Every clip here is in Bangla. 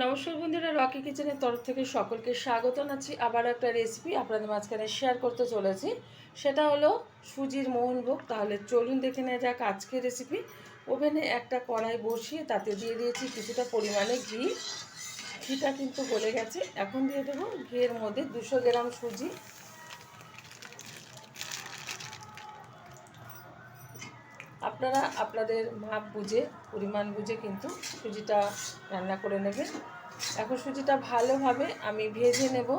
নমস্কার বন্ধুরা, রকি কিচেনের তরফ থেকে সকলকে স্বাগত জানাচ্ছি। আবার একটা রেসিপি আপনাদের মাঝখানে শেয়ার করতে চলেছি, সেটা হলো সুজির মোহনভোগ। তাহলে চলুন দেখে নেওয়া যাক আজকের রেসিপি। ওভেনে একটা কড়াই বসিয়ে তাতে দিয়ে দিয়েছি কিছুটা পরিমাণে ঘি। ঘিটা কিন্তু গলে গেছে। এখন দিয়ে দেবো ঘিয়ের মধ্যে 200 গ্রাম সুজি। আপনারা আপনাদের মাপ বুঝে, পরিমাণ বুঝে কিন্তু সুজিটা রান্না করে নেবেন। এখন সুজিটা ভালোভাবে আমি ভেজে নেব।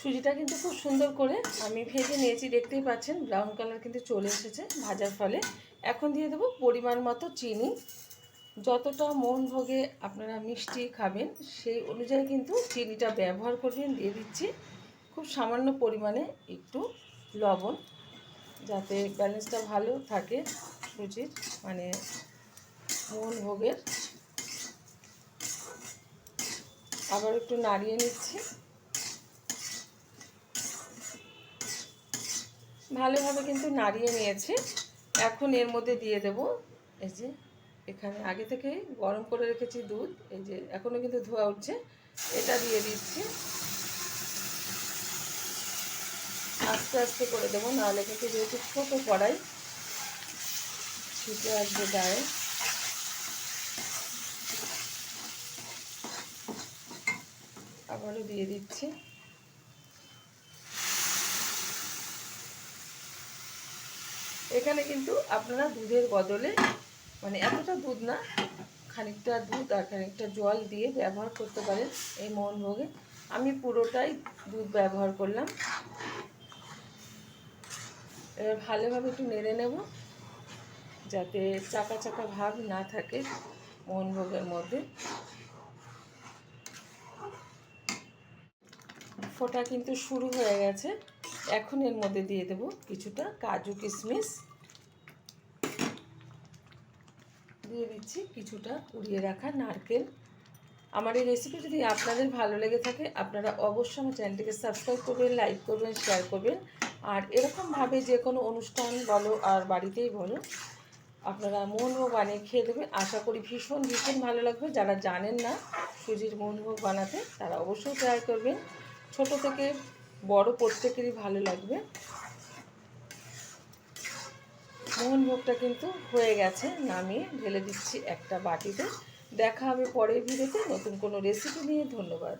সুজিটা কিন্তু খুব সুন্দর করে আমি ভেজে নিয়েছি, দেখতেই পাচ্ছেন ব্রাউন কালার কিন্তু চলে এসেছে ভাজার ফলে। এখন দিয়ে দেবো পরিমাণ মতো চিনি। যতটা মোহনভোগে আপনারা মিষ্টি খাবেন সেই অনুযায়ী কিন্তু চিনিটা ব্যবহার করবেন। দিয়ে দিচ্ছি খুব সামান্য পরিমাণে একটু লবণ, যাতে ব্যালেন্সটা ভালো থাকে সুজির, মানে মোহনভোগের। আবার একটু নাড়িয়ে নিচ্ছি। ভালোভাবে কিন্তু নাড়িয়ে নিয়েছি। এখন এর মধ্যে দিয়ে দেব এই যে এখানে আগে থেকে গরম করে রেখেছি দুধ, এই যে এখনও কিন্তু ধোয়া উঠছে, এটা দিয়ে দিচ্ছি। আস্তে আস্তে করে দেবো, নাহলে কিন্তু যেহেতু ছোটো কড়াই ছিটে আসবে গায়ে। আবারও দিয়ে দিচ্ছি। এখানে কিন্তু আপনারা দুধের বদলে, মানে এতটা দুধ না, খানিকটা দুধ আর খানিকটা জল দিয়ে ব্যবহার করতে পারেন এই মোহনভোগে। আমি পুরোটাই দুধ ব্যবহার করলাম। এবার ভালোভাবে একটু নেড়ে নেব, যাতে চাকা চাকা ভাব না থাকে মোহনভোগের মধ্যে। ফোটা কিন্তু শুরু হয়ে গেছে। এখন এর মধ্যে দিয়ে দেব কিছুটা কাজু কিশমিশ, দিয়ে দিচ্ছি কিছুটা কুড়িয়ে রাখা নারকেল। আমার এই রেসিপি যদি আপনাদের ভালো লেগে থাকে, আপনারা অবশ্যই আমার চ্যানেলটিকে সাবস্ক্রাইব করবেন, লাইক করবেন, শেয়ার করবেন। আর এরকমভাবে যে কোনো অনুষ্ঠান বলো আর বাড়িতেই বলো, আপনারা মোহনভোগ বানিয়ে খেয়ে দেবেন। আশা করি ভীষণ ভীষণ ভালো লাগবে। যারা জানেন না সুজির মোহনভোগ বানাতে, তারা অবশ্যই ট্রাই করবেন। ছোট থেকে বড় প্রত্যেকেরই ভালো লাগবে। মোহনভোগটা কিন্তু হয়ে গেছে, নামিয়ে ঢেলে দিচ্ছি একটা বাটিতে। দেখা হবে পরের ভিডিওতে নতুন কোনো রেসিপি নিয়ে। ধন্যবাদ।